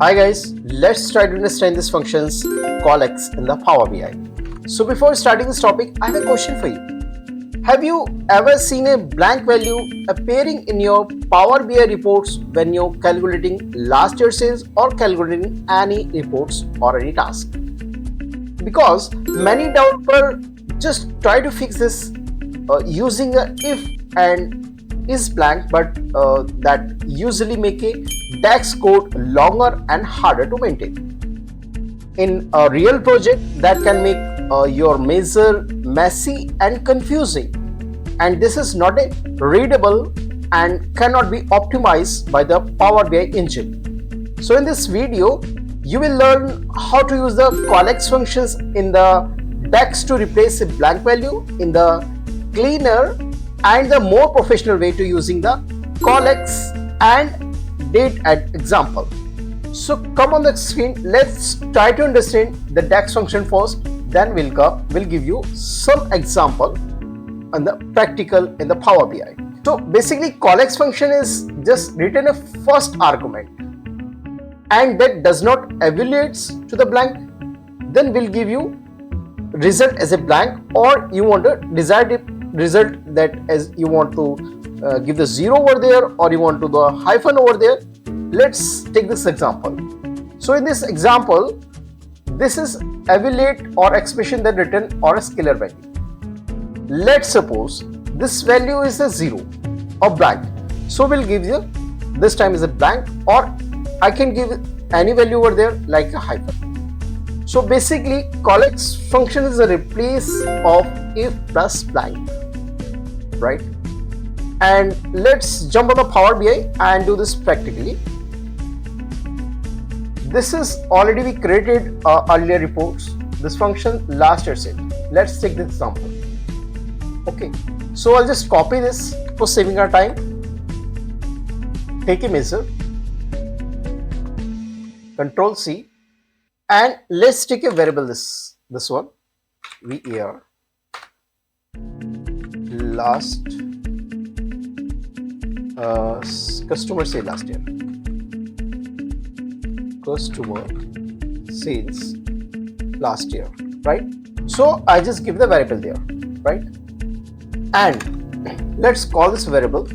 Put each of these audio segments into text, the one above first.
Hi guys, let's try to understand these functions COALESCE in the Power BI. So before starting this topic, I have a question for you. Have you ever seen a blank value appearing in your Power BI reports when you're calculating last year's sales or calculating any reports or any task? Because many developers just try to fix this using a if and is blank, but that usually make a DAX code longer and harder to maintain. In a real project, that can make your measure messy and confusing, and this is not a readable and cannot be optimized by the Power BI engine. So in this video, you will learn how to use the COALESCE functions in the DAX to replace a blank value in the cleaner and the more professional way to using the COALESCE and DATEADD example. So come on the screen, let's try to understand the DAX function first, then we'll give you some example on the practical in the Power BI. So basically COALESCE function is just written a first argument and that does not evaluates to the blank, then we'll give you result as a blank, or you want a desired result that as you want to give the 0 over there, or you want to do a hyphen over there. Let's take this example. So in this example, this is evaluate or expression that written or a scalar value. Let's suppose this value is a 0 or blank, so we'll give you this time is a blank, or I can give any value over there like a hyphen. So basically COALESCE function is a replace of if plus blank, right? And let's jump on the Power BI and do this practically. This is already we created earlier reports. This function last year sale. Let's take this example. Okay, so I'll just copy this for saving our time. Take a measure, Control C, and let's take a variable this one var last customer sale last year, customer sales last year, right? So I just give the variable there, right? And let's call this variable.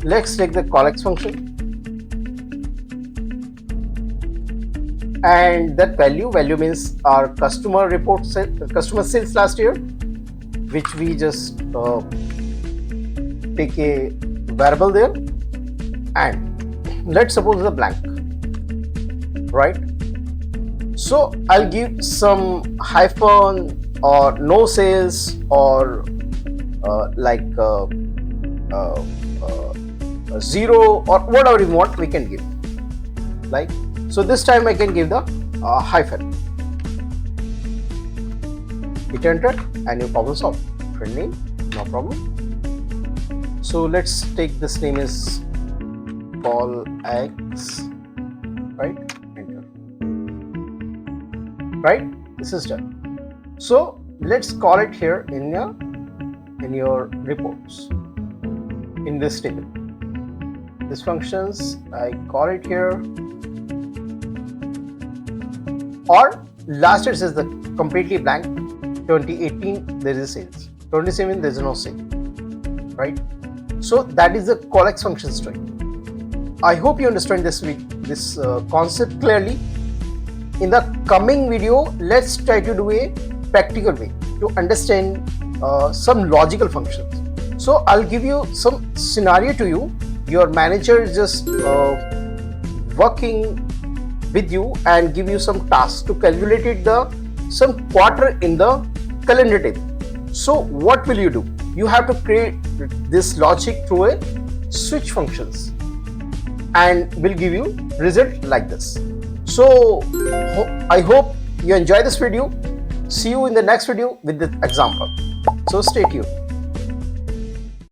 Let's take the COALESCE function, and that value means our customer report customer sales last year, which we just take a variable there, and let's suppose it's a blank, right? So I'll give some hyphen or no sales or like 0 or whatever you want, we can give, like. So this time I can give the hyphen. Hit enter and your problem solved. Friend name, no problem. So let's take this name is COALESCE, right? Enter. Right? This is done. So let's call it here in your reports in this table. This functions I call it here. Or last year says the completely blank. 2018 there is sales, 27 there is no sale, right? So that is the COALESCE function string. I hope you understand this concept clearly. In the coming video, let's try to do a practical way to understand some logical functions. So I'll give you some scenario to you. Your manager is just working with you and give you some tasks to calculate it some quarter in the calendar table. So what will you do? You have to create this logic through a switch functions, and will give you result like this. So I hope you enjoy this video. See you in the next video with the example. So stay tuned.